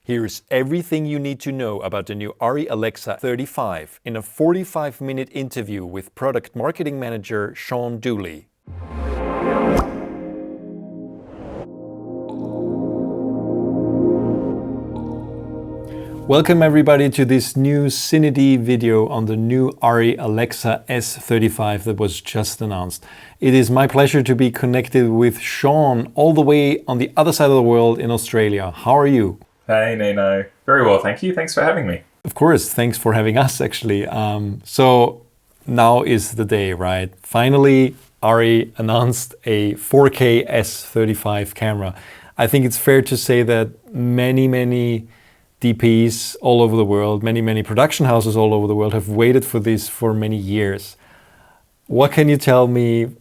Here's everything you need to know about the new ARRI Alexa 35 in a 45-minute interview with Product Marketing Manager Sean Dooley. Welcome everybody to this new CineD video on the new ARRI Alexa S35 that was just announced. It is my pleasure to be connected with Sean all the way on the other side of the world in Australia. How are you? Hey Nino, very well, thank you. Thanks for having me. Of course, thanks for having us actually. So now is the day, right? Finally, ARRI announced a 4K S35 camera. I think it's fair to say that many DPs all over the world, many production houses all over the world have waited for this for many years. What can you tell me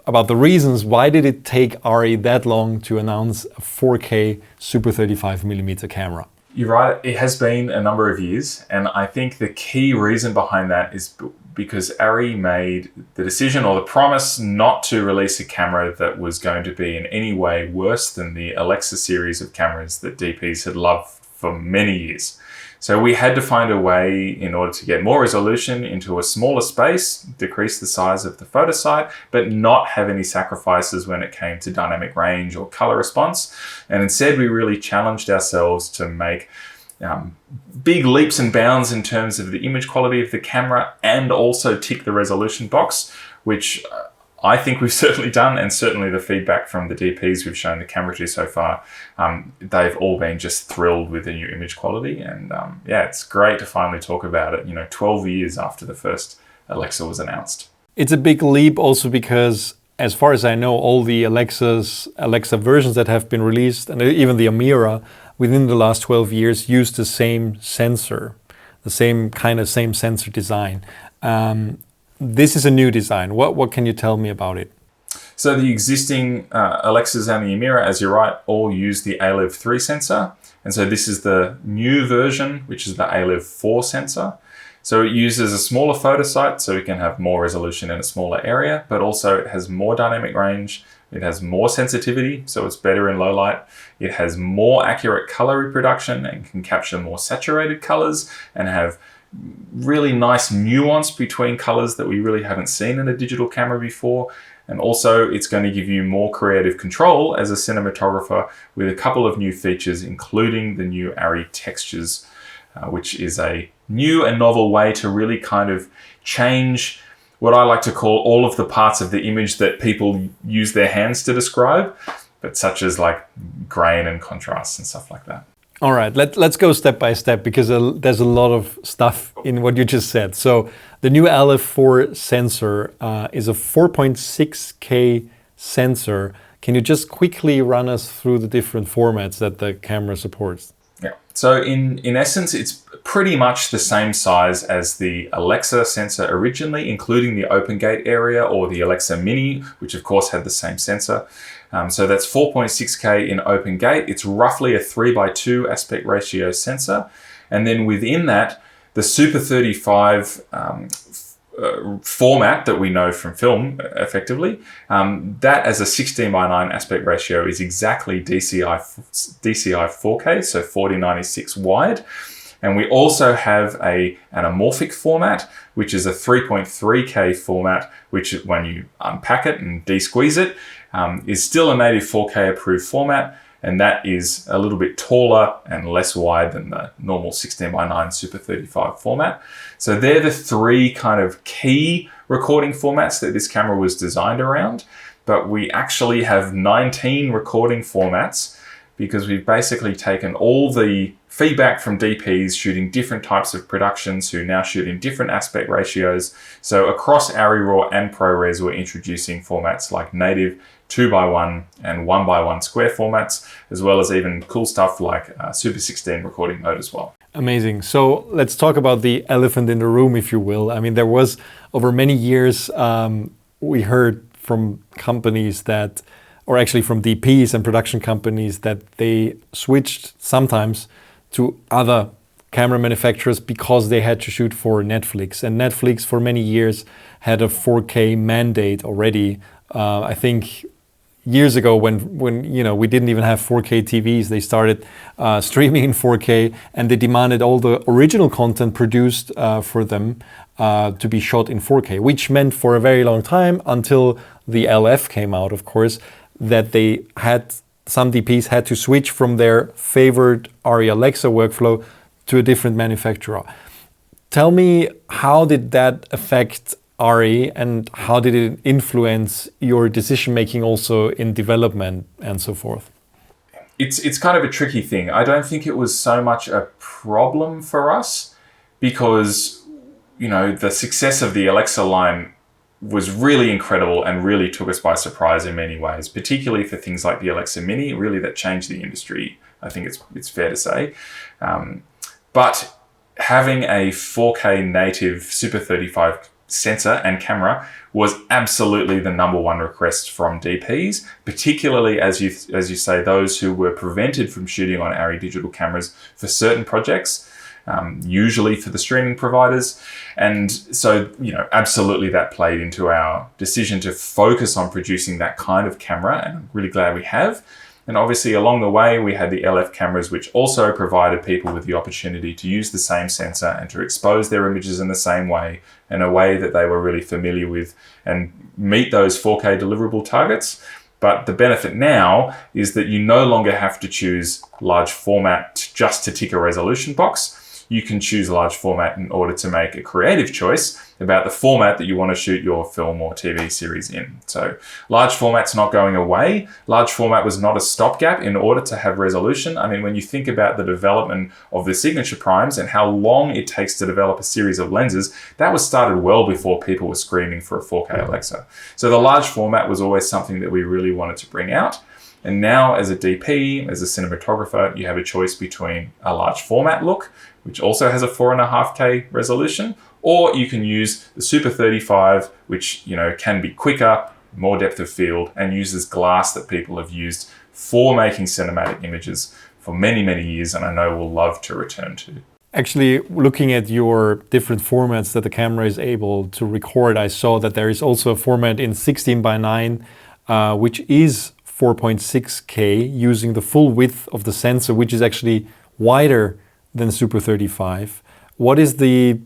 about the reasons? Why did it take ARRI that long to announce a 4K Super 35mm camera? You're right, it has been a number of years, and I think the key reason behind that is because ARRI made the decision or the promise not to release a camera that was going to be in any way worse than the Alexa series of cameras that DPs had loved for many years. So we had to find a way in order to get more resolution into a smaller space, decrease the size of the photo site, but not have any sacrifices when it came to dynamic range or color response. And instead, we really challenged ourselves to make big leaps and bounds in terms of the image quality of the camera and also tick the resolution box, which I think we've certainly done, and certainly the feedback from the DPs we've shown the camera to so far, they've all been just thrilled with the new image quality. And yeah, it's great to finally talk about it, 12 years after the first Alexa was announced. It's a big leap also because, as far as I know, all the Alexa versions that have been released, and even the Amira within the last 12 years, use the same sensor, the same sensor design. This is a new design. What can you tell me about it? So the existing Alexas and the Amira, as you're right, all use the ALEV 3 sensor. And so this is the new version, which is the ALEV 4 sensor. So it uses a smaller photo site, so it can have more resolution in a smaller area, but also it has more dynamic range. It has more sensitivity, so it's better in low light. It has more accurate color reproduction and can capture more saturated colors and have really nice nuance between colors that we really haven't seen in a digital camera before. And also it's going to give you more creative control as a cinematographer with a couple of new features, including the new ARRI Textures, which is a new and novel way to really kind of change what I like to call all of the parts of the image that people use their hands to describe, but such as like grain and contrast and stuff like that. All right, let's go step by step because there's a lot of stuff in what you just said. So the new ALEV 4 sensor is a 4.6K sensor. Can you just quickly run us through the different formats that the camera supports? Yeah, so in essence, it's pretty much the same size as the Alexa sensor originally, including the open gate area or the Alexa Mini, which of course had the same sensor. So that's 4.6K in open gate. It's roughly a 3:2 aspect ratio sensor. And then within that, the Super 35 format that we know from film effectively, that as a 16:9 aspect ratio is exactly DCI 4K, so 4096 wide. And we also have an anamorphic format, which is a 3.3K format, which when you unpack it and de-squeeze it, is still a native 4K approved format. And that is a little bit taller and less wide than the normal 16:9 Super 35 format. So they're the three kind of key recording formats that this camera was designed around. But we actually have 19 recording formats because we've basically taken all the feedback from DPs shooting different types of productions who now shoot in different aspect ratios. So across ARRI RAW and ProRes, we're introducing formats like native 2:1 and 1:1 square formats, as well as even cool stuff like Super 16 recording mode as well. Amazing. So let's talk about the elephant in the room, if you will. I mean, there was over many years, we heard from companies that, or actually from DPs and production companies, that they switched sometimes to other camera manufacturers because they had to shoot for Netflix. And Netflix for many years had a 4K mandate already. I think years ago when we didn't even have 4K TVs. They started streaming in 4K, and they demanded all the original content produced for them to be shot in 4K, which meant for a very long time, until the LF came out, of course, that some DPs had to switch from their favorite ARRI Alexa workflow to a different manufacturer. Tell me, how did that affect ARRI, and how did it influence your decision making also in development and so forth? It's kind of a tricky thing. I don't think it was so much a problem for us, because the success of the Alexa line was really incredible and really took us by surprise in many ways, particularly for things like the Alexa Mini. Really, that changed the industry, I think it's fair to say. But having a 4K native Super 35 sensor and camera was absolutely the number one request from DPs, particularly as you say, those who were prevented from shooting on ARRI digital cameras for certain projects, usually for the streaming providers. And so, absolutely that played into our decision to focus on producing that kind of camera, and I'm really glad we have. And obviously along the way, we had the LF cameras, which also provided people with the opportunity to use the same sensor and to expose their images in the same way, in a way that they were really familiar with, and meet those 4K deliverable targets. But the benefit now is that you no longer have to choose large format just to tick a resolution box. You can choose large format in order to make a creative choice about the format that you want to shoot your film or TV series in. So large format's not going away. Large format was not a stopgap in order to have resolution. I mean, when you think about the development of the signature primes and how long it takes to develop a series of lenses, that was started well before people were screaming for a 4K Alexa. So the large format was always something that we really wanted to bring out. And now as a DP, as a cinematographer, you have a choice between a large format look, which also has a 4.5K resolution, or you can use the Super 35, which can be quicker, more depth of field, and uses glass that people have used for making cinematic images for many, many years, and I know will love to return to. Actually, looking at your different formats that the camera is able to record, I saw that there is also a format in 16:9, which is 4.6K, using the full width of the sensor, which is actually wider than Super 35. What is the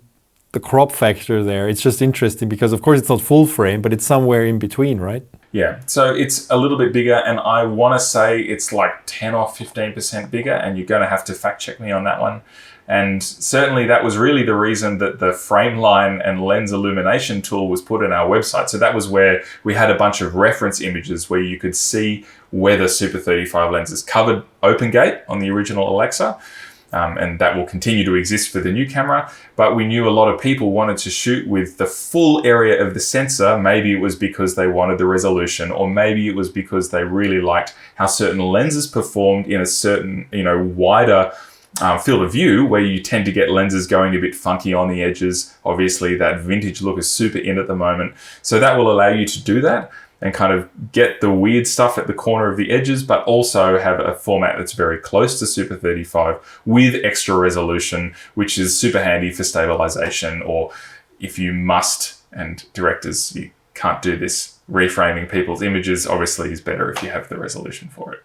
crop factor there? It's just interesting because, of course, it's not full frame, but it's somewhere in between, right? Yeah, so it's a little bit bigger, and I want to say it's like 10 or 15% bigger, and you're going to have to fact check me on that one. And certainly that was really the reason that the frame line and lens illumination tool was put in our website. So that was where we had a bunch of reference images where you could see where the Super 35 lenses covered open gate on the original Alexa. And that will continue to exist for the new camera. But we knew a lot of people wanted to shoot with the full area of the sensor. Maybe it was because they wanted the resolution, or maybe it was because they really liked how certain lenses performed in a certain, wider field of view, where you tend to get lenses going a bit funky on the edges. Obviously, that vintage look is super in at the moment. So that will allow you to do that and kind of get the weird stuff at the corner of the edges, but also have a format that's very close to Super 35 with extra resolution, which is super handy for stabilization, or if you must, and directors, you can't do this, reframing people's images obviously is better if you have the resolution for it.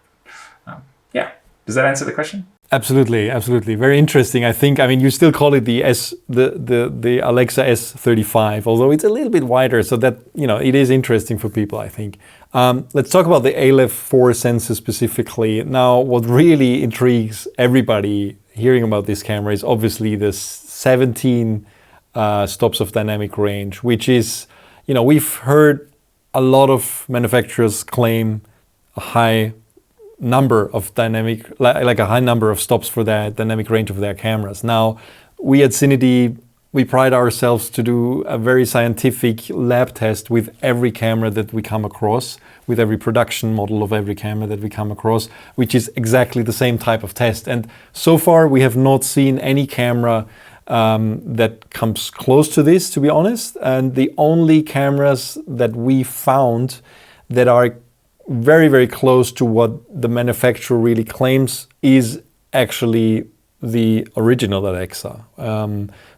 Does that answer the question? Absolutely, absolutely. Very interesting. I mean, you still call it the Alexa S35, although it's a little bit wider, so that, it is interesting for people, I think. Let's talk about the ALEF4 sensor specifically. Now, what really intrigues everybody hearing about this camera is obviously the 17 stops of dynamic range, which is, we've heard a lot of manufacturers claim a high number of like a high number of stops for that dynamic range of their cameras. Now, we at CineD, we pride ourselves to do a very scientific lab test with every camera that we come across, with every production model of every camera that we come across, which is exactly the same type of test. And so far, we have not seen any camera that comes close to this, to be honest. And the only cameras that we found that are very, very close to what the manufacturer really claims is actually the original Alexa.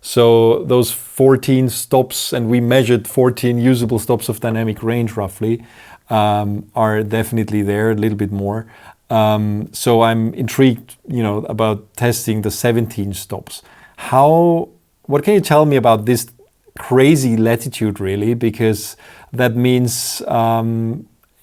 So those 14 stops, and we measured 14 usable stops of dynamic range roughly, are definitely there a little bit more. So I'm intrigued, about testing the 17 stops. What can you tell me about this crazy latitude, really? Because that means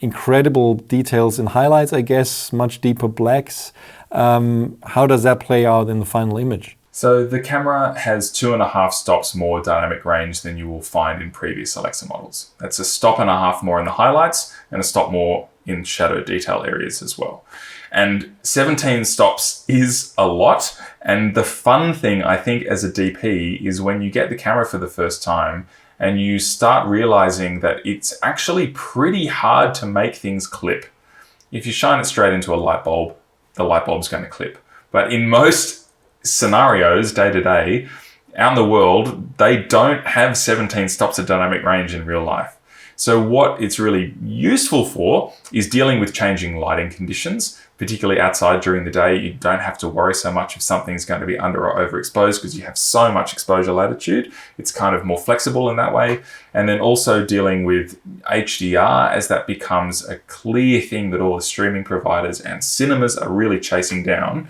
incredible details in highlights, I guess, much deeper blacks. How does that play out in the final image? So the camera has 2.5 stops more dynamic range than you will find in previous Alexa models. That's a 1.5 stops more in the highlights and a stop more in shadow detail areas as well. And 17 stops is a lot. And the fun thing, I think, as a DP is when you get the camera for the first time and you start realizing that it's actually pretty hard to make things clip. If you shine it straight into a light bulb, the light bulb's going to clip. But in most scenarios, day to day, out in the world, they don't have 17 stops of dynamic range in real life. So what it's really useful for is dealing with changing lighting conditions, particularly outside during the day. You don't have to worry so much if something's going to be under or overexposed because you have so much exposure latitude. It's kind of more flexible in that way. And then also dealing with HDR as that becomes a clear thing that all the streaming providers and cinemas are really chasing down.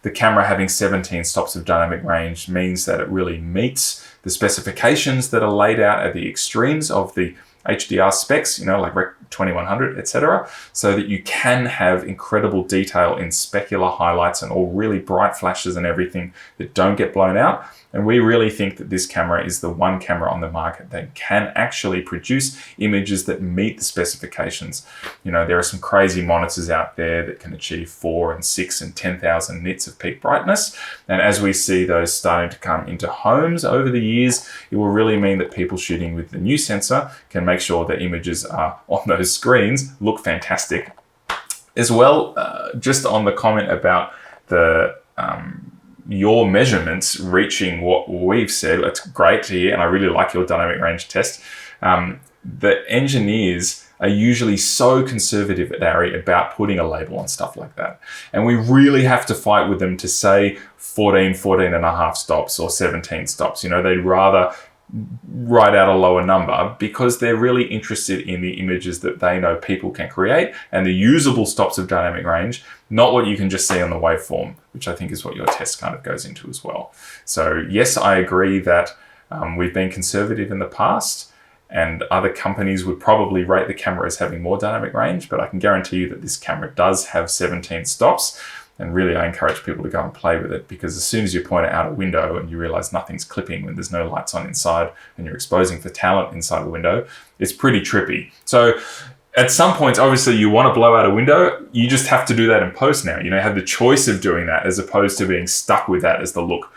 The camera having 17 stops of dynamic range means that it really meets the specifications that are laid out at the extremes of the HDR specs, like Rec 2100, etc., so that you can have incredible detail in specular highlights and all really bright flashes and everything that don't get blown out. And we really think that this camera is the one camera on the market that can actually produce images that meet the specifications. There are some crazy monitors out there that can achieve 4 and 6 and 10,000 nits of peak brightness. And as we see those starting to come into homes over the years, it will really mean that people shooting with the new sensor can make sure that images are on those screens look fantastic. As well, just on the comment about the your measurements reaching what we've said, that's great to hear, and I really like your dynamic range test. The engineers are usually so conservative at ARRI about putting a label on stuff like that. And we really have to fight with them to say 14.5 stops or 17 stops. They'd rather write out a lower number because they're really interested in the images that they know people can create and the usable stops of dynamic range, not what you can just see on the waveform, which I think is what your test kind of goes into as well. So yes, I agree that we've been conservative in the past and other companies would probably rate the camera as having more dynamic range, but I can guarantee you that this camera does have 17 stops. And really, I encourage people to go and play with it because as soon as you point it out a window and you realize nothing's clipping when there's no lights on inside and you're exposing for talent inside the window, it's pretty trippy. So at some points, obviously, you want to blow out a window. You just have to do that in post now. You have the choice of doing that as opposed to being stuck with that as the look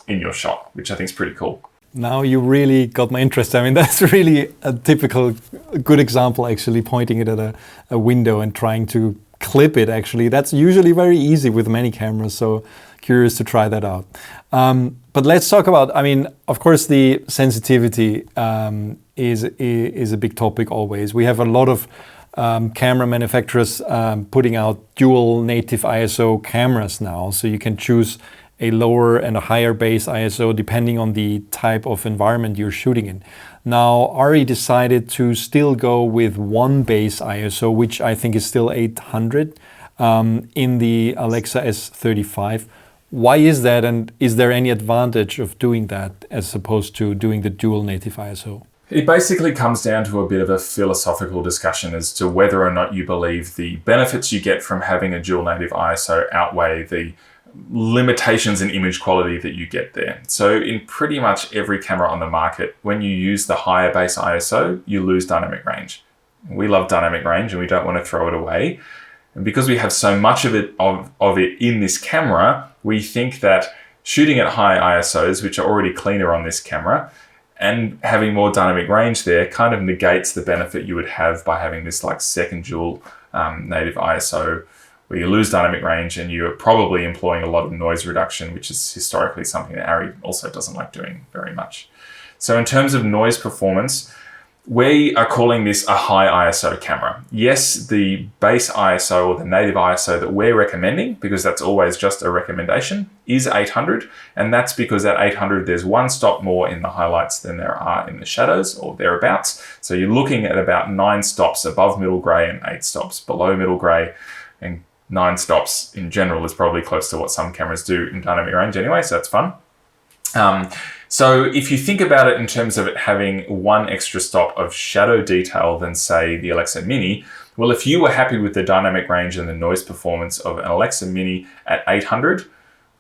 in your shot, which I think is pretty cool. Now you really got my interest. I mean, that's really a typical good example, actually, pointing it at a window and trying to clip it. Actually, that's usually very easy with many cameras, so curious to try that out. But let's talk about, of course, the sensitivity is a big topic always. We have a lot of camera manufacturers putting out dual native ISO cameras now, so you can choose a lower and a higher base ISO depending on the type of environment you're shooting in. Now, ARRI decided to still go with one base ISO, which I think is still 800 in the Alexa S35. Why is that, and is there any advantage of doing that as opposed to doing the dual native ISO? It basically comes down to a bit of a philosophical discussion as to whether or not you believe the benefits you get from having a dual native ISO outweigh the limitations in image quality that you get there. So in pretty much every camera on the market, when you use the higher base ISO, you lose dynamic range. We love dynamic range and we don't want to throw it away. And because we have so much of it in this camera, we think that shooting at high ISOs, which are already cleaner on this camera, and having more dynamic range there kind of negates the benefit you would have by having this like second dual native ISO, where you lose dynamic range and you're probably employing a lot of noise reduction, which is historically something that ARRI also doesn't like doing very much. So in terms of noise performance, We are calling this a high ISO camera. Yes, the base ISO or the native ISO that we're recommending, because that's always just a recommendation, is 800. And that's because at 800, there's one stop more in the highlights than there are in the shadows or thereabouts. So you're looking at about 9 stops above middle gray and 8 stops below middle gray. And 9 stops in general is probably close to what some cameras do in dynamic range anyway, so that's fun. So if you think about it in terms of it having one extra stop of shadow detail than, say, the Alexa Mini, well, if you were happy with the dynamic range and the noise performance of an Alexa Mini at 800,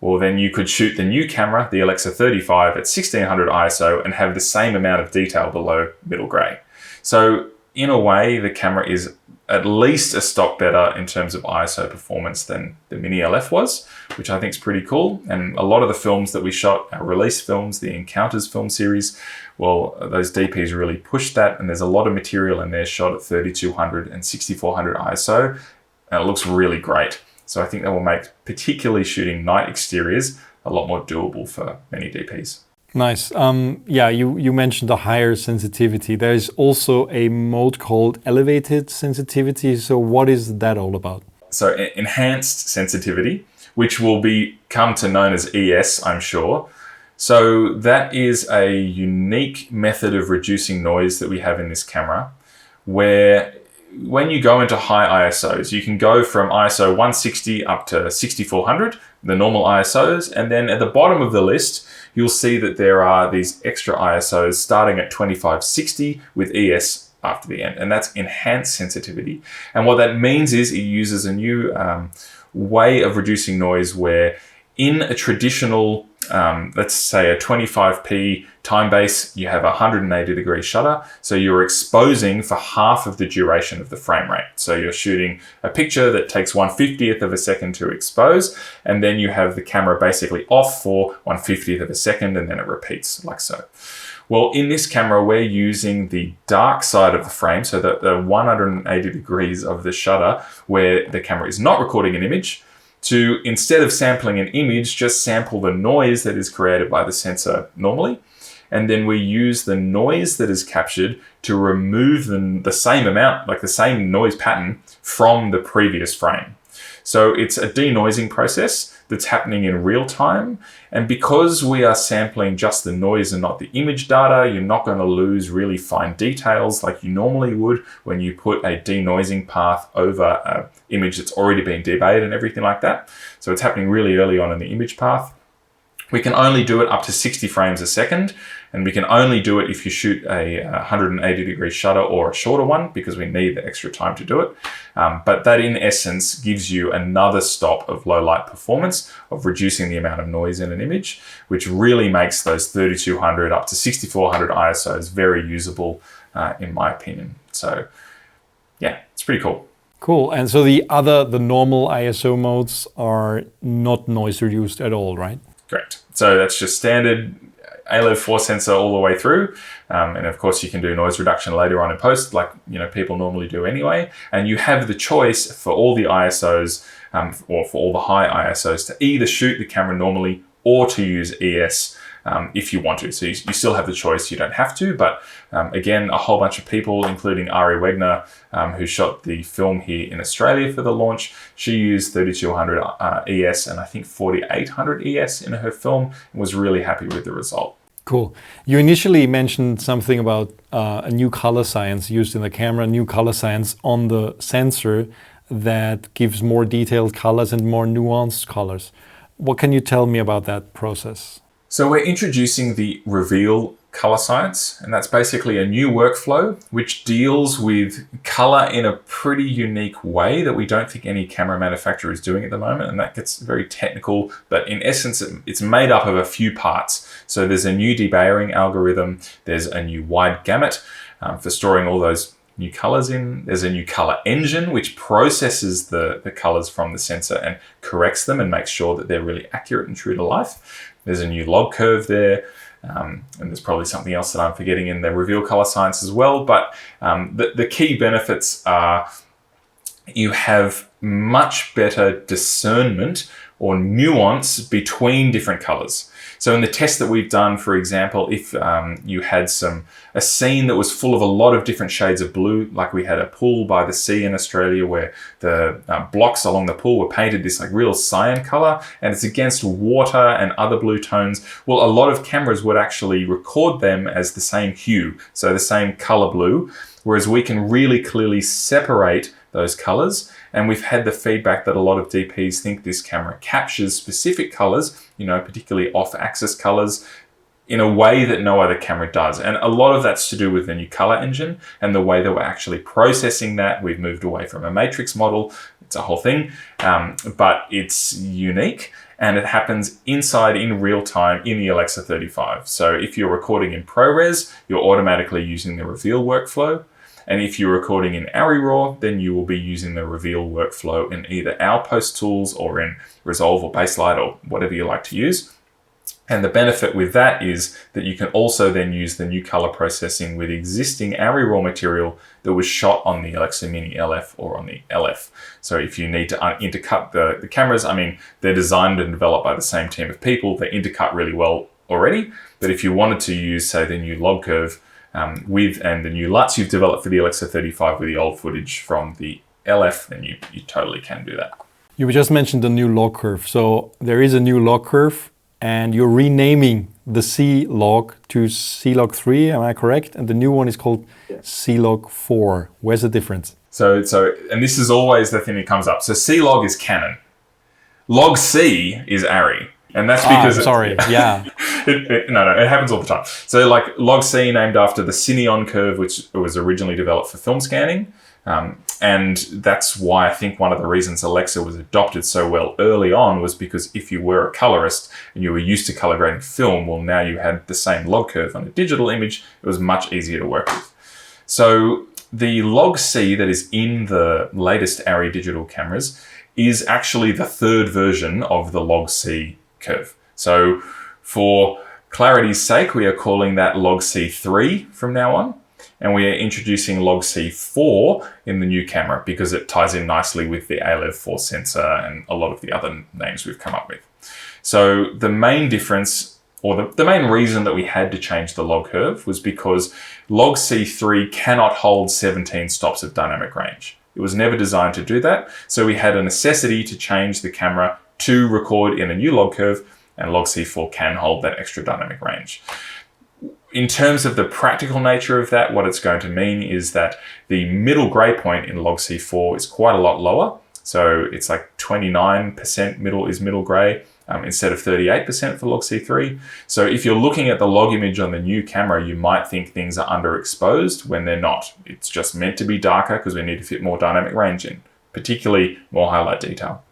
well, then you could shoot the new camera, the Alexa 35, at 1600 ISO and have the same amount of detail below middle gray. So in a way, the camera is at least a stop better in terms of ISO performance than the Mini LF was, which I think is pretty cool. And a lot of the films that we shot, our release films, the Encounters film series, well, those DPs really pushed that, and there's a lot of material in there shot at 3200 and 6400 ISO, and it looks really great. So I think that will make particularly shooting night exteriors a lot more doable for many DPs. Nice. Yeah, you mentioned the higher sensitivity. There's also a mode called elevated sensitivity. So what is that all about? So enhanced sensitivity, which will come to known as ES, I'm sure. So that is a unique method of reducing noise that we have in this camera, where when you go into high ISOs, you can go from ISO 160 up to 6400, the normal ISOs, and then at the bottom of the list, you'll see that there are these extra ISOs starting at 2560 with ES after the end, and that's enhanced sensitivity. And what that means is it uses a new way of reducing noise where in a traditional, let's say a 25p time base, you have a 180 degree shutter. So you're exposing for half of the duration of the frame rate. So you're shooting a picture that takes 1/50th of a second to expose, and then you have the camera basically off for 1/50th of a second, and then it repeats like so. Well, in this camera, we're using the dark side of the frame, so that the 180 degrees of the shutter where the camera is not recording an image, to, instead of sampling an image, just sample the noise that is created by the sensor normally. And then we use the noise that is captured to remove the same amount, like the same noise pattern from the previous frame. So it's a denoising process that's happening in real time. And because we are sampling just the noise and not the image data, you're not going to lose really fine details like you normally would when you put a denoising path over an image that's already been debayed and everything like that. So it's happening really early on in the image path. We can only do it up to 60 frames a second, and we can only do it if you shoot a 180 degree shutter or a shorter one, because we need the extra time to do it. But that in essence gives you another stop of low light performance, of reducing the amount of noise in an image, which really makes those 3200 up to 6400 ISOs very usable, in my opinion. So yeah, it's pretty cool. Cool. And so the normal ISO modes are not noise reduced at all, right? Correct. So that's just standard ALEV 4 sensor all the way through. And of course you can do noise reduction later on in post, like people normally do anyway. And you have the choice for all the ISOs, or for all the high ISOs, to either shoot the camera normally or to use ES if you want to. So you still have the choice, you don't have to, but again, a whole bunch of people, including ARRI Wegner, who shot the film here in Australia for the launch, she used 3200 ES and I think 4800 ES in her film, and was really happy with the result. Cool. You initially mentioned something about a new color science used in the camera, new color science on the sensor that gives more detailed colors and more nuanced colors. What can you tell me about that process? So we're introducing the reveal color science, and that's basically a new workflow which deals with color in a pretty unique way that we don't think any camera manufacturer is doing at the moment, and that gets very technical, but in essence it's made up of a few parts. So there's a new debayering algorithm, there's a new wide gamut for storing all those new colors in, there's a new color engine which processes the colors from the sensor and corrects them and makes sure that they're really accurate and true to life. There's a new log curve there, and there's probably something else that I'm forgetting in the reveal color science as well. But the key benefits are you have much better discernment or nuance between different colors. So in the test that we've done, for example, if you had a scene that was full of a lot of different shades of blue, like we had a pool by the sea in Australia where the blocks along the pool were painted this like real cyan color, and it's against water and other blue tones. Well, a lot of cameras would actually record them as the same hue, so the same color blue, whereas we can really clearly separate those colors. And we've had the feedback that a lot of DPs think this camera captures specific colors, particularly off-axis colors, in a way that no other camera does. And a lot of that's to do with the new color engine and the way that we're actually processing that. We've moved away from a matrix model. It's a whole thing, but it's unique. And it happens in real time in the Alexa 35. So if you're recording in ProRes, you're automatically using the reveal workflow. And if you're recording in ARRI RAW, then you will be using the reveal workflow in either our post tools or in Resolve or Baselight or whatever you like to use. And the benefit with that is that you can also then use the new color processing with existing ARRI RAW material that was shot on the Alexa Mini LF or on the LF. So if you need to intercut the cameras, they're designed and developed by the same team of people. They intercut really well already. But if you wanted to use, say, the new log curve and the new LUTs you've developed for the Alexa 35 with the old footage from the LF, then you totally can do that. You just mentioned the new log curve. So there is a new log curve, and you're renaming the C log to C log 3, am I correct? And the new one is called C log 4. Where's the difference? So, and this is always the thing that comes up. So C log is Canon. Log C is ARRI. And that's because it happens all the time. So like log C named after the CineD curve, which was originally developed for film scanning. And that's why I think one of the reasons Alexa was adopted so well early on was because if you were a colorist and you were used to color grading film, well, now you had the same log curve on a digital image. It was much easier to work with. So the log C that is in the latest ARRI digital cameras is actually the third version of the log C curve. So for clarity's sake, we are calling that log C3 from now on. And we are introducing log C4 in the new camera because it ties in nicely with the ALEV4 sensor and a lot of the other names we've come up with. So the main difference, or the main reason that we had to change the log curve was because log C3 cannot hold 17 stops of dynamic range. It was never designed to do that. So we had a necessity to change the camera to record in a new log curve, and log C4 can hold that extra dynamic range. In terms of the practical nature of that, what it's going to mean is that the middle gray point in log C4 is quite a lot lower. So it's like 29% middle gray instead of 38% for log C3. So if you're looking at the log image on the new camera, you might think things are underexposed when they're not. It's just meant to be darker because we need to fit more dynamic range in, particularly more highlight detail.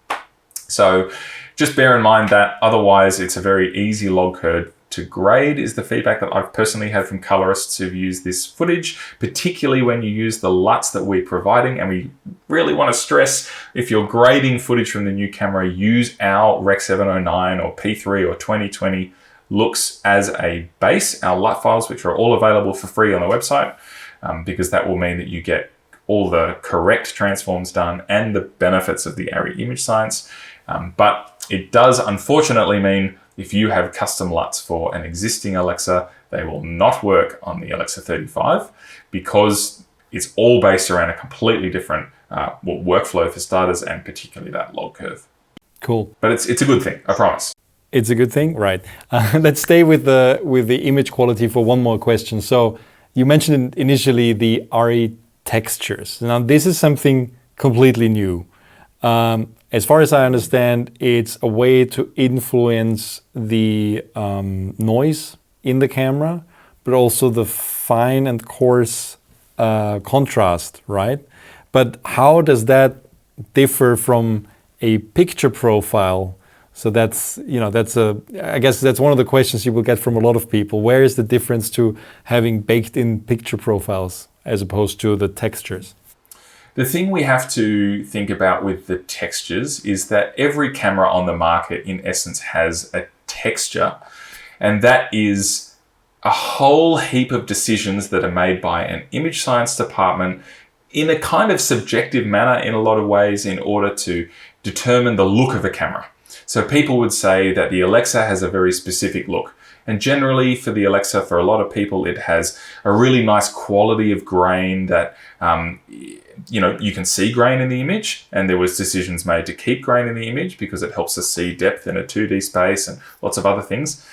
So just bear in mind that otherwise it's a very easy log curve to grade is the feedback that I've personally had from colorists who've used this footage, particularly when you use the LUTs that we're providing. And we really want to stress, if you're grading footage from the new camera, use our Rec 709 or P3 or 2020 looks as a base, our LUT files, which are all available for free on the website, because that will mean that you get all the correct transforms done and the benefits of the ARRI image science. But it does unfortunately mean if you have custom LUTs for an existing Alexa, they will not work on the Alexa 35 because it's all based around a completely different workflow for starters, and particularly that log curve. Cool. But it's a good thing, I promise. It's a good thing, right? Let's stay with the image quality for one more question. So you mentioned initially the ARRI Textures. Now this is something completely new. As far as I understand, it's a way to influence the noise in the camera, but also the fine and coarse contrast, right? But how does that differ from a picture profile? So I guess that's one of the questions you will get from a lot of people. Where is the difference to having baked in picture profiles as opposed to the textures? The thing we have to think about with the textures is that every camera on the market, in essence, has a texture, and that is a whole heap of decisions that are made by an image science department in a kind of subjective manner in a lot of ways in order to determine the look of a camera. So people would say that the Alexa has a very specific look. And generally for the Alexa, for a lot of people, it has a really nice quality of grain that, you can see grain in the image. And there was decisions made to keep grain in the image because it helps us see depth in a 2D space and lots of other things.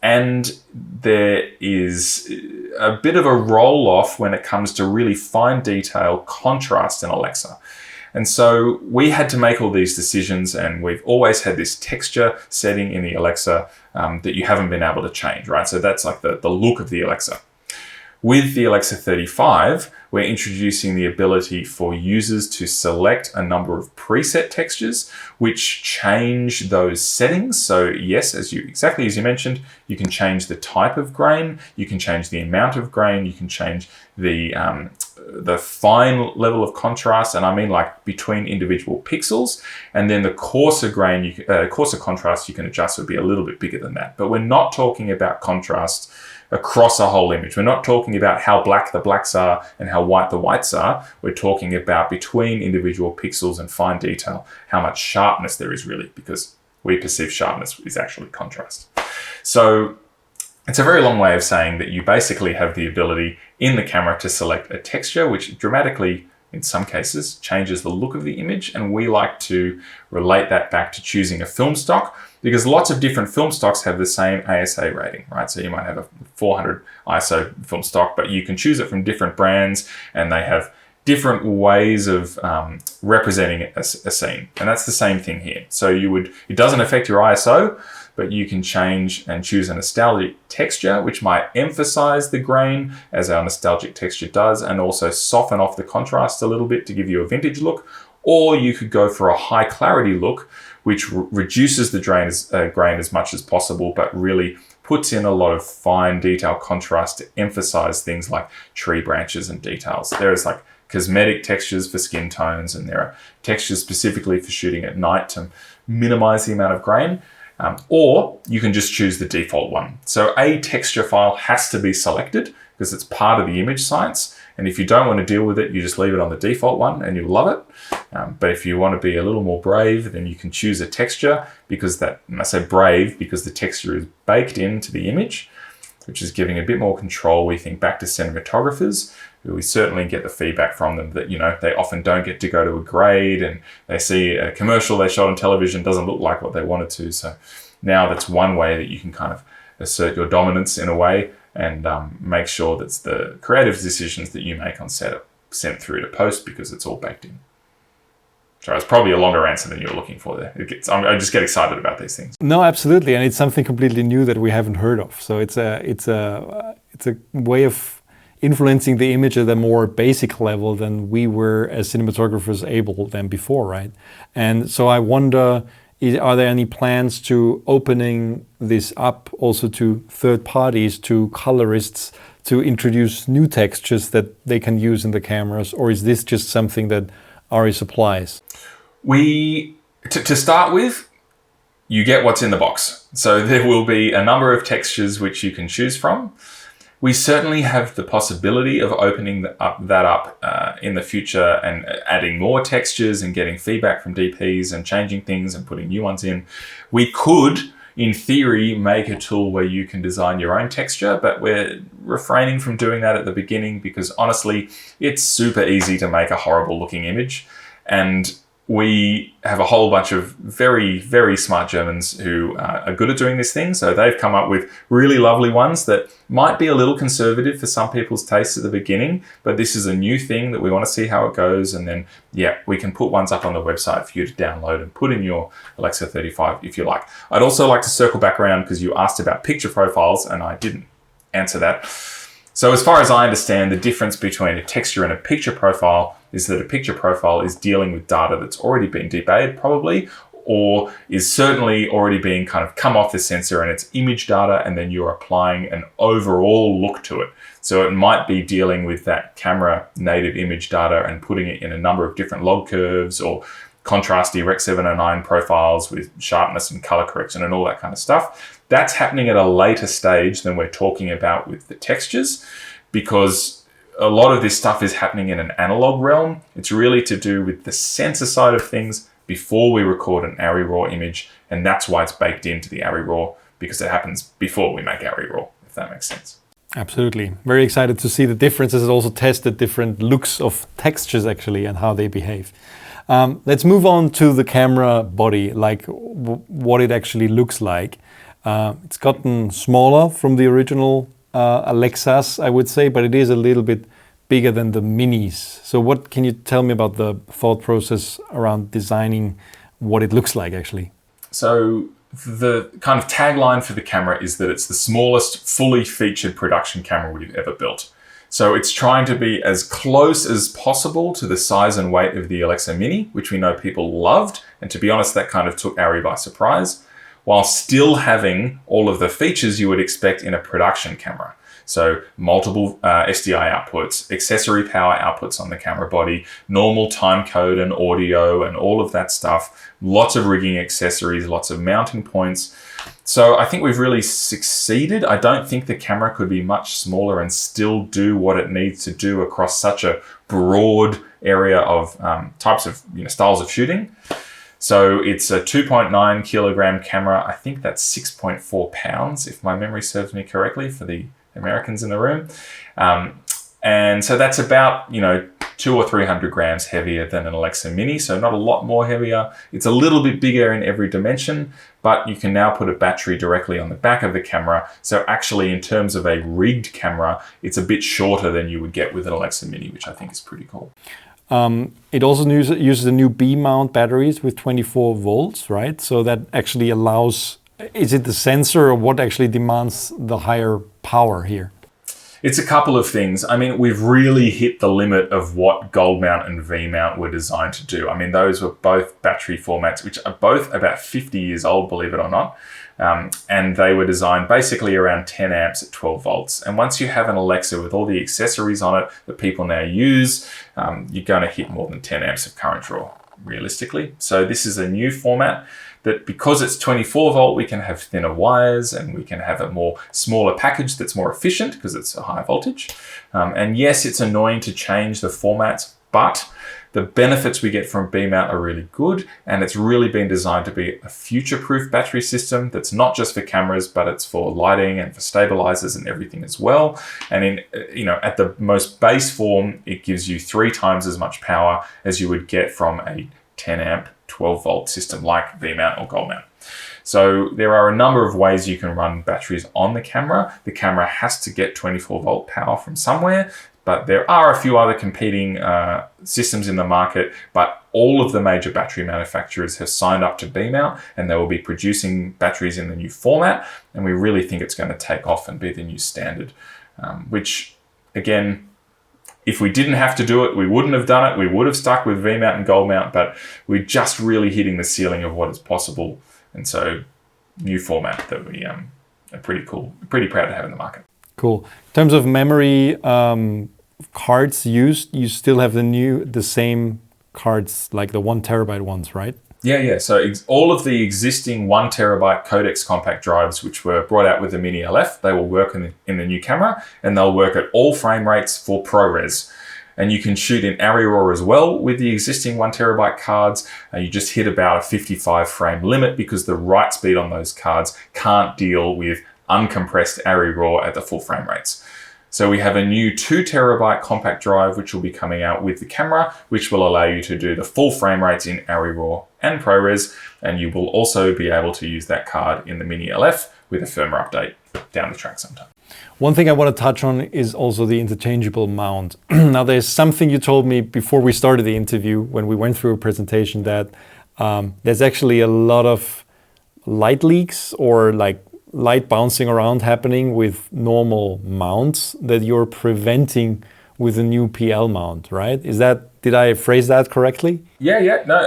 And there is a bit of a roll-off when it comes to really fine detail contrast in Alexa. And so we had to make all these decisions, and we've always had this texture setting in the Alexa that you haven't been able to change, right? So that's like the look of the Alexa. With the Alexa 35, we're introducing the ability for users to select a number of preset textures which change those settings. So yes, exactly as you mentioned, you can change the type of grain, you can change the amount of grain, you can change the fine level of contrast, and I mean like between individual pixels, and then the coarser grain, coarser contrast you can adjust would be a little bit bigger than that. But we're not talking about contrast across a whole image. We're not talking about how black the blacks are and how white the whites are. We're talking about between individual pixels and fine detail, how much sharpness there is really, because we perceive sharpness is actually contrast. So it's a very long way of saying that you basically have the ability in the camera to select a texture, which dramatically, in some cases, changes the look of the image. And we like to relate that back to choosing a film stock, because lots of different film stocks have the same ASA rating, right? So you might have a 400 ISO film stock, but you can choose it from different brands, and they have different ways of representing a scene. And that's the same thing here. So it doesn't affect your ISO, but you can change and choose a nostalgic texture, which might emphasize the grain as our nostalgic texture does, and also soften off the contrast a little bit to give you a vintage look. Or you could go for a high clarity look, which reduces the grain as much as possible, but really puts in a lot of fine detail contrast to emphasize things like tree branches and details. There is like cosmetic textures for skin tones, and there are textures specifically for shooting at night to minimize the amount of grain. Or you can just choose the default one. So a texture file has to be selected because it's part of the image science. And if you don't want to deal with it, you just leave it on the default one and you'll love it. But if you want to be a little more brave, then you can choose a texture, and I say brave because the texture is baked into the image, which is giving a bit more control, we think, back to cinematographers. We certainly get the feedback from them that, they often don't get to go to a grade, and they see a commercial they shot on television doesn't look like what they wanted to. So now that's one way that you can kind of assert your dominance in a way, and make sure that's the creative decisions that you make on set are sent through to post, because it's all baked in. Sorry, it's probably a longer answer than you were looking for there. I just get excited about these things. No, absolutely, and it's something completely new that we haven't heard of. So it's a way of influencing the image at a more basic level than we were as cinematographers able than before, right? And so I wonder, are there any plans to opening this up also to third parties, to colorists, to introduce new textures that they can use in the cameras, or is this just something that ARRI supplies? To start with, you get what's in the box. So there will be a number of textures which you can choose from. We certainly have the possibility of opening that up in the future and adding more textures and getting feedback from DPs and changing things and putting new ones in. We could, in theory, make a tool where you can design your own texture, but we're refraining from doing that at the beginning because honestly, it's super easy to make a horrible looking image. And we have a whole bunch of very, very smart Germans who are good at doing this thing. So they've come up with really lovely ones that might be a little conservative for some people's tastes at the beginning, but this is a new thing that we want to see how it goes. And then, we can put ones up on the website for you to download and put in your Alexa 35 if you like. I'd also like to circle back around because you asked about picture profiles and I didn't answer that. So as far as I understand, the difference between a texture and a picture profile is that a picture profile is dealing with data that's already been debayed probably, or is certainly already being kind of come off the sensor and it's image data, and then you're applying an overall look to it. So it might be dealing with that camera native image data and putting it in a number of different log curves or contrasty Rec 709 profiles with sharpness and color correction and all that kind of stuff. That's happening at a later stage than we're talking about with the textures, because a lot of this stuff is happening in an analog realm. It's really to do with the sensor side of things before we record an ARRI RAW image, and that's why it's baked into the ARRI RAW, because it happens before we make ARRI RAW, if that makes sense. Absolutely. Very excited to see the differences. Also tested different looks of textures actually and how they behave. Let's move on to the camera body, like what it actually looks like. It's gotten smaller from the original Alexas, I would say, but it is a little bit bigger than the minis. So what can you tell me about the thought process around designing what it looks like actually? So the kind of tagline for the camera is that it's the smallest fully featured production camera we've ever built. So it's trying to be as close as possible to the size and weight of the Alexa Mini, which we know people loved. And to be honest, that kind of took ARRI by surprise, while still having all of the features you would expect in a production camera. So multiple SDI outputs, accessory power outputs on the camera body, normal time code and audio and all of that stuff, lots of rigging accessories, lots of mounting points. So I think we've really succeeded. I don't think the camera could be much smaller and still do what it needs to do across such a broad area of types of styles of shooting. So it's a 2.9 kilogram camera. I think that's 6.4 pounds, if my memory serves me correctly, for the Americans in the room. And so that's about, 200 or 300 grams heavier than an Alexa Mini. So not a lot more heavier. It's a little bit bigger in every dimension, but you can now put a battery directly on the back of the camera. So actually, in terms of a rigged camera, it's a bit shorter than you would get with an Alexa Mini, which I think is pretty cool. It also uses the new B-mount batteries with 24 volts, right? So that actually allows, is it the sensor or what actually demands the higher power here? It's a couple of things. I mean, we've really hit the limit of what gold mount and V mount were designed to do. I mean, those were both battery formats, which are both about 50 years old, believe it or not. And they were designed basically around 10 amps at 12 volts. And once you have an Alexa with all the accessories on it that people now use, you're going to hit more than 10 amps of current draw, realistically. So this is a new format that, because it's 24 volt, we can have thinner wires and we can have a smaller package that's more efficient because it's a high voltage. And yes, it's annoying to change the formats, but the benefits we get from B-mount are really good, and it's really been designed to be a future-proof battery system that's not just for cameras, but it's for lighting and for stabilizers and everything as well. And at the most base form, it gives you 3 times as much power as you would get from a 10 amp 12 volt system like V-mount or gold mount. So there are a number of ways you can run batteries on the camera. The camera has to get 24 volt power from somewhere, but there are a few other competing systems in the market, but all of the major battery manufacturers have signed up to B-mount, and they will be producing batteries in the new format, and we really think it's going to take off and be the new standard, which, again, if we didn't have to do it, we wouldn't have done it. We would have stuck with V-mount and gold mount, but we're just really hitting the ceiling of what is possible. And so, new format that we are pretty proud to have in the market. Cool. In terms of memory cards used, you still have the same cards, like the 1 terabyte ones, right? Yeah. So all of the existing 1 terabyte codex compact drives, which were brought out with the Mini LF, they will work in the new camera, and they'll work at all frame rates for ProRes. And you can shoot in ARRI RAW as well with the existing 1 terabyte cards. You just hit about a 55 frame limit because the write speed on those cards can't deal with uncompressed ARRI RAW at the full frame rates. So we have a new 2 terabyte compact drive, which will be coming out with the camera, which will allow you to do the full frame rates in ARRI RAW and ProRes. And you will also be able to use that card in the Mini LF with a firmware update down the track sometime. One thing I want to touch on is also the interchangeable mount. Now, there's something you told me before we started the interview when we went through a presentation that there's actually a lot of light leaks or like light bouncing around happening with normal mounts that you're preventing with a new PL mount, right? Did I phrase that correctly? Yeah. No,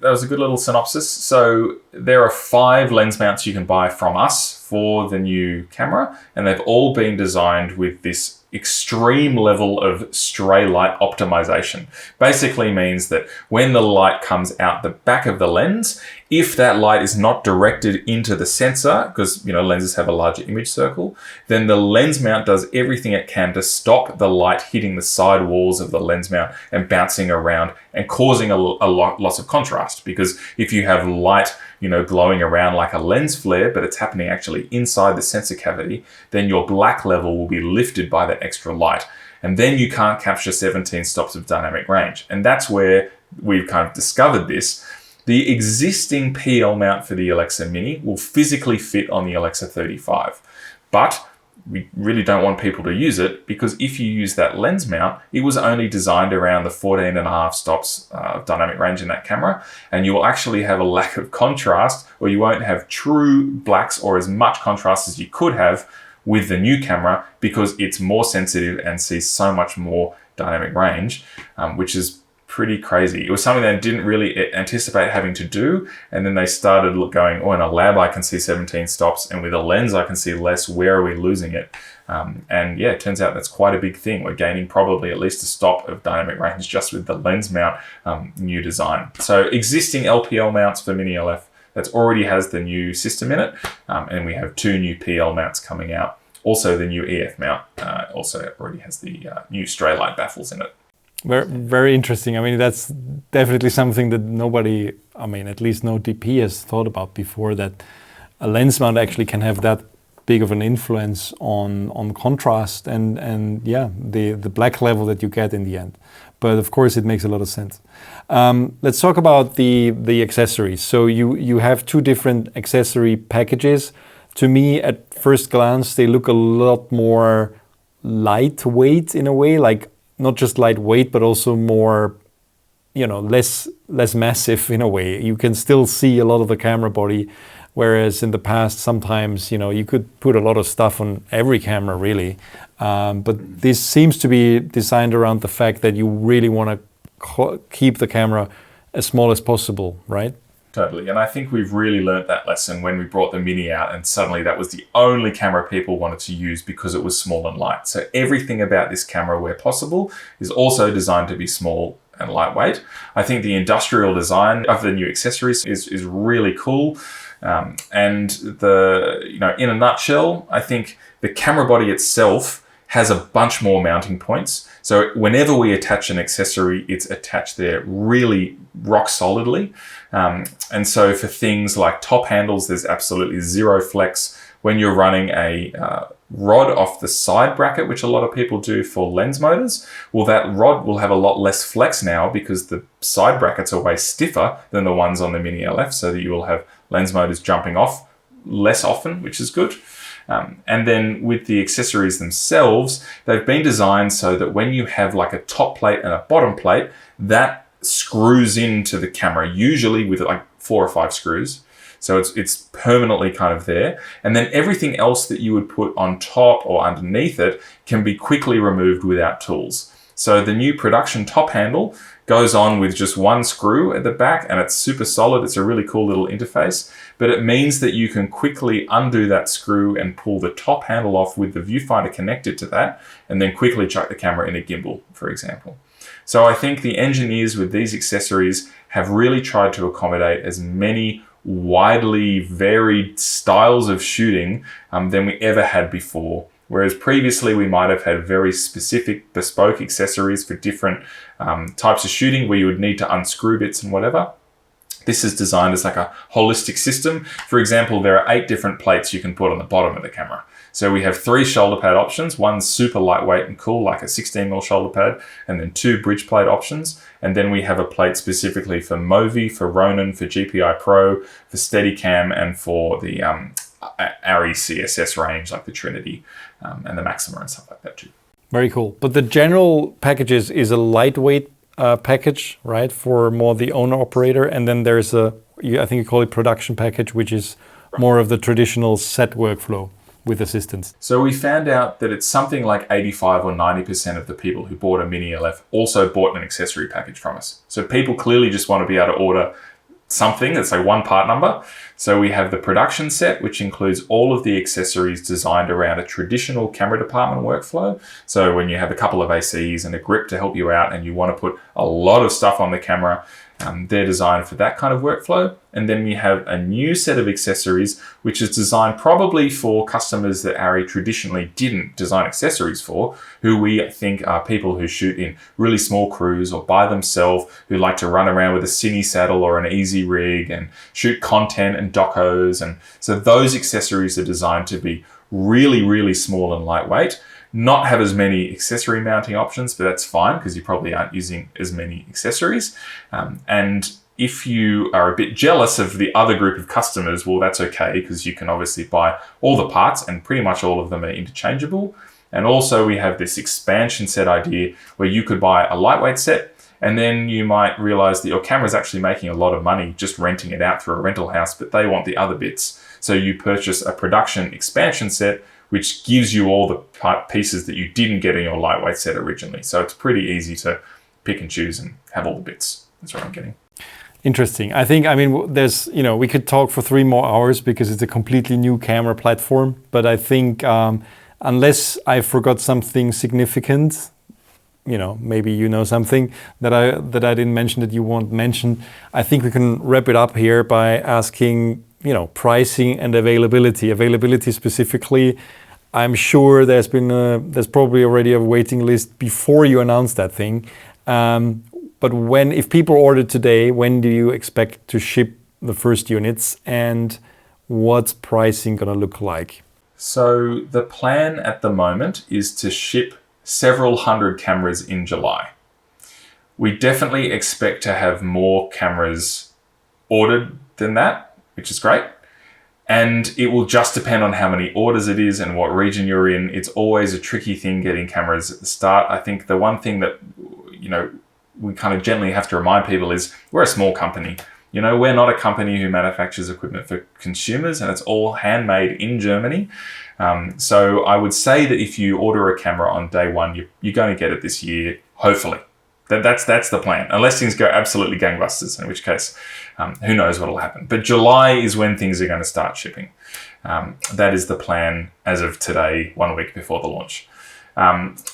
that was a good little synopsis. So there are 5 lens mounts you can buy from us for the new camera, and they've all been designed with this extreme level of stray light optimization. Basically means that when the light comes out the back of the lens, If that light is not directed into the sensor, because lenses have a larger image circle, then the lens mount does everything it can to stop the light hitting the side walls of the lens mount and bouncing around and causing a loss of contrast. Because if you have light glowing around like a lens flare, but it's happening actually inside the sensor cavity, then your black level will be lifted by that extra light. And then you can't capture 17 stops of dynamic range. And that's where we've kind of discovered this. The existing PL mount for the Alexa Mini will physically fit on the Alexa 35, but we really don't want people to use it, because if you use that lens mount, it was only designed around the 14.5 stops of dynamic range in that camera, and you will actually have a lack of contrast, or you won't have true blacks or as much contrast as you could have with the new camera, because it's more sensitive and sees so much more dynamic range, which is pretty crazy. It was something they didn't really anticipate having to do, and then they started going, in a lab I can see 17 stops, and with a lens I can see less. Where are we losing it? And yeah, it turns out that's quite a big thing. We're gaining probably at least a stop of dynamic range just with the lens mount new design. So existing LPL mounts for Mini LF, that already has the new system in it, and we have 2 new PL mounts coming out. Also the new EF mount also already has the new stray light baffles in it. Very, very interesting. I mean, that's definitely something that nobody, at least no DP has thought about before, that a lens mount actually can have that big of an influence on contrast and yeah, the black level that you get in the end. But of course, it makes a lot of sense. Let's talk about the accessories. So you have 2 different accessory packages. To me, at first glance, they look a lot more lightweight in a way, like not just lightweight, but also more, less massive in a way. You can still see a lot of the camera body, whereas in the past, sometimes, you could put a lot of stuff on every camera, really. But this seems to be designed around the fact that you really want to keep the camera as small as possible, right? Totally. And I think we've really learnt that lesson when we brought the Mini out, and suddenly that was the only camera people wanted to use because it was small and light. So everything about this camera, where possible, is also designed to be small and lightweight. I think the industrial design of the new accessories is really cool. And in a nutshell, I think the camera body itself has a bunch more mounting points. So whenever we attach an accessory, it's attached there really rock solidly. And so for things like top handles, there's absolutely zero flex. When you're running a rod off the side bracket, which a lot of people do for lens motors, well, that rod will have a lot less flex now because the side brackets are way stiffer than the ones on the Mini LF, so that you will have lens motors jumping off less often, which is good. And then with the accessories themselves, they've been designed so that when you have like a top plate and a bottom plate, that screws into the camera, usually with like 4 or 5 screws. So it's permanently kind of there. And then everything else that you would put on top or underneath it can be quickly removed without tools. So the new production top handle goes on with just 1 screw at the back, and it's super solid. It's a really cool little interface, but it means that you can quickly undo that screw and pull the top handle off with the viewfinder connected to that, and then quickly chuck the camera in a gimbal, for example. So I think the engineers with these accessories have really tried to accommodate as many widely varied styles of shooting than we ever had before. Whereas previously we might have had very specific bespoke accessories for different types of shooting where you would need to unscrew bits and whatever. This is designed as like a holistic system. For example, there are 8 different plates you can put on the bottom of the camera. So we have 3 shoulder pad options. One's super lightweight and cool, like a 16mm shoulder pad, and then 2 bridge plate options. And then we have a plate specifically for Movi, for Ronin, for GPI Pro, for Steadicam, and for the ARRI CSS range, like the CineD and the Maxima and stuff like that too. Very cool. But the general packages is a lightweight package, right, for more the owner-operator, and then there's I think you call it production package, which is more of the traditional set workflow with assistance. So we found out that it's something like 85 or 90% of the people who bought a Mini LF also bought an accessory package from us. So people clearly just want to be able to order something that's like 1 part number. So we have the production set, which includes all of the accessories designed around a traditional camera department workflow. So when you have a couple of ACs and a grip to help you out and you want to put a lot of stuff on the camera, They're designed for that kind of workflow. And then we have a new set of accessories, which is designed probably for customers that ARRI traditionally didn't design accessories for, who we think are people who shoot in really small crews or by themselves, who like to run around with a CineD saddle or an easy rig and shoot content and docos. And so those accessories are designed to be really, really small and lightweight. Not have as many accessory mounting options, but that's fine because you probably aren't using as many accessories. And if you are a bit jealous of the other group of customers, well, that's okay because you can obviously buy all the parts and pretty much all of them are interchangeable. And also we have this expansion set idea where you could buy a lightweight set and then you might realize that your camera is actually making a lot of money just renting it out through a rental house, but they want the other bits. So you purchase a production expansion set which gives you all the pieces that you didn't get in your lightweight set originally. So it's pretty easy to pick and choose and have all the bits. That's what I'm getting. Interesting. I mean, there's, we could talk for 3 more hours because it's a completely new camera platform. But I think unless I forgot something significant, maybe something that I didn't mention that you won't mention, I think we can wrap it up here by asking, pricing and availability. Availability specifically, I'm sure there's probably already a waiting list before you announce that thing. But if people order today, when do you expect to ship the first units and what's pricing gonna look like? So the plan at the moment is to ship several hundred cameras in July. We definitely expect to have more cameras ordered than that, which is great. And it will just depend on how many orders it is and what region you're in. It's always a tricky thing getting cameras at the start. I think the one thing that, we kind of gently have to remind people is we're a small company. We're not a company who manufactures equipment for consumers and it's all handmade in Germany. So I would say that if you order a camera on day one, you're going to get it this year, hopefully. That's the plan, unless things go absolutely gangbusters, in which case, who knows what will happen. But July is when things are going to start shipping. That is the plan as of today, 1 week before the launch.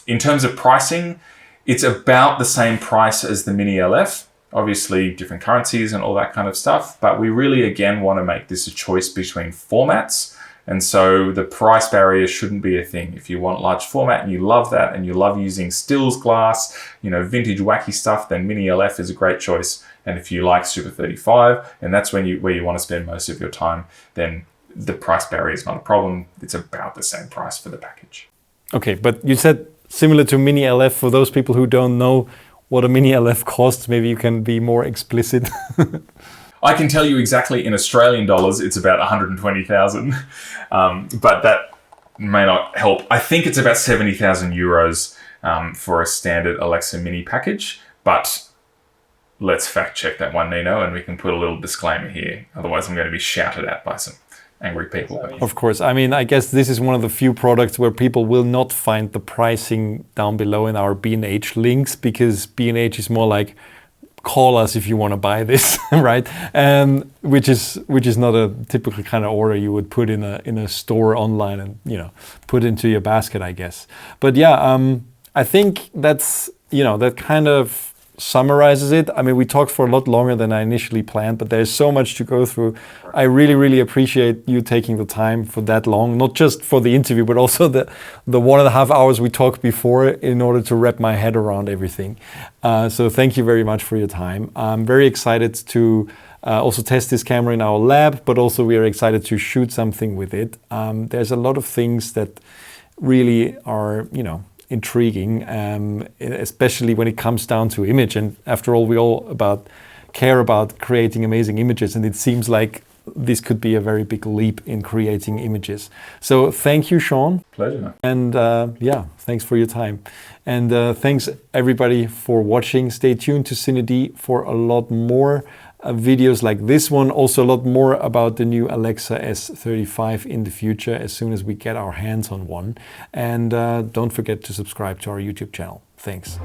In terms of pricing, it's about the same price as the Mini LF, obviously different currencies and all that kind of stuff, but we really, again, want to make this a choice between formats. And so the price barrier shouldn't be a thing. If you want large format and you love that and you love using stills glass, vintage wacky stuff, then Mini LF is a great choice. And if you like Super 35, and that's where you want to spend most of your time, then the price barrier is not a problem. It's about the same price for the package. Okay, but you said similar to Mini LF. For those people who don't know what a Mini LF costs, maybe you can be more explicit. I can tell you exactly in Australian dollars, it's about 120,000, but that may not help. I think it's about 70,000 euros for a standard Alexa Mini package, but let's fact check that one, Nino, and we can put a little disclaimer here. Otherwise, I'm going to be shouted at by some angry people. Of course. I guess this is one of the few products where people will not find the pricing down below in our B&H links, because B&H is more like, call us if you want to buy this, right? Which is not a typical kind of order you would put in a store online and put into your basket, I guess. But yeah, I think that's that kind of summarizes it. We talked for a lot longer than I initially planned, but there's so much to go through. I really, really appreciate you taking the time for that long, not just for the interview, but also the 1.5 hours we talked before in order to wrap my head around everything. So thank you very much for your time. I'm very excited to also test this camera in our lab, but also we are excited to shoot something with it. There's a lot of things that really are, intriguing, especially when it comes down to image. And after all, we all care about creating amazing images, and it seems like this could be a very big leap in creating images. So thank you, Sean. Pleasure. And thanks for your time. And thanks everybody for watching. Stay tuned to CineD for a lot more videos like this one. Also a lot more about the new Alexa S35 in the future as soon as we get our hands on one. And don't forget to subscribe to our YouTube channel. Thanks.